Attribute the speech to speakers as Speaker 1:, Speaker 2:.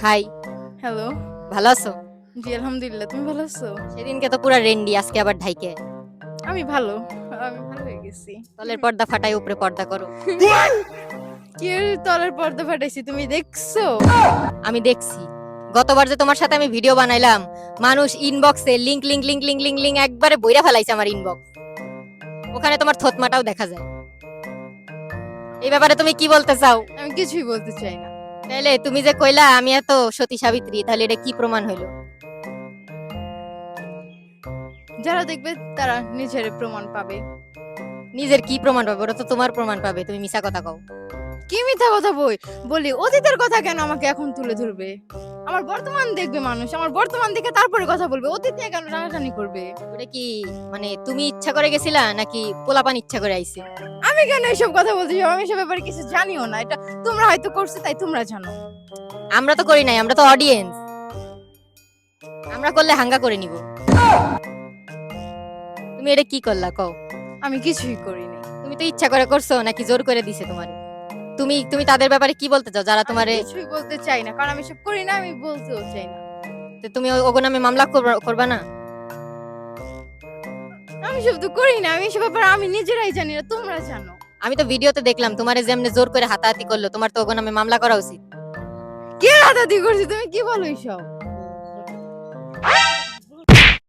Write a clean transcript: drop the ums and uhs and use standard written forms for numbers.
Speaker 1: High,
Speaker 2: hello.
Speaker 1: ভালো আছো?
Speaker 2: জি, আলহামদুলিল্লাহ। তুমি ভালো আছো?
Speaker 1: সেদিনকে তো পুরা রেন্ডি, আজকে আবার ঢাইকে।
Speaker 2: আমি ভালো। আমি ভালো হয়ে গেছি।
Speaker 1: তলের পর্দা ফাটাই উপরে পর্দা করো।
Speaker 2: কি এর তলের পর্দা ফাটাইছি তুমি দেখছো?
Speaker 1: আমি দেখছি। গতবার যে তোমার সাথে আমি ভিডিও বানাইলাম, মানুষ ইনবক্সে link link link link link link একবারে বইরা ফেলাইছে আমার ইনবক্স। ওখানে তোমার থতমাটাও দেখা যায়। এই ব্যাপারে তুমি কি বলতে চাও?
Speaker 2: আমি কিছুই বলতে চাই না।
Speaker 1: তাহলে তুমি যে কইলা আমি এত সতী সাবিত্রী, তাহলে এটা কি প্রমাণ হইলো?
Speaker 2: যারা দেখবে তারা নিজের প্রমাণ পাবে।
Speaker 1: নিজের কি প্রমাণ পাবে? ওটা তো তোমার প্রমাণ পাবে, তুমি মিছা কথা কও।
Speaker 2: কি মিথ্যা কথা বলি অতীতের কথা কেন আমাকে এখন তুলে ধরবে? আমার বর্তমান দেখবে মানুষ, আমার বর্তমান দেখে তারপরে কথা বলবে। অতীত নিয়ে কেন টানাটানি করবে?
Speaker 1: ওটা কি মানে তুমি ইচ্ছা করে গেছিলা নাকি পোলাপান ইচ্ছা করে আইছে?
Speaker 2: আমি কেন এসব কথা বলতে যাবো? আমি এসব ব্যাপারে কিছু জানিও না। এটা তোমরা হয়তো করছো তাই তোমরা জানো।
Speaker 1: আমরা তো করি নাই, আমরা তো অডিয়েন্স। আমরা করলে হাঙ্গা করে নিব। তুমি এটা কি করলা কও?
Speaker 2: আমি কিছুই করিনি।
Speaker 1: তুমি তো ইচ্ছা করে করছো নাকি জোর করে দিছে তোমারে? তুমি তুমি তাদের ব্যাপারে কি বলতে চাও যারা তোমারে?
Speaker 2: আমি কিছুই বলতে চাই না, কারণ আমি সব করি না, আমি বলতেও চাই না।
Speaker 1: তো তুমি ওগো নামে মামলা করবা না?
Speaker 2: আমি সব তো করি না, আমি এসব ব্যাপারে আমি নিজেরাই জানি না, তোমরা জানো।
Speaker 1: আমি তো ভিডিওতে দেখলাম তোমারে যেমনে জোর করে হাতাহাতি করলো, তোমার তো ওগো নামে মামলা করা উচিত।
Speaker 2: কে হাতাহাতি করছে? তুমি কি বলো এইসব?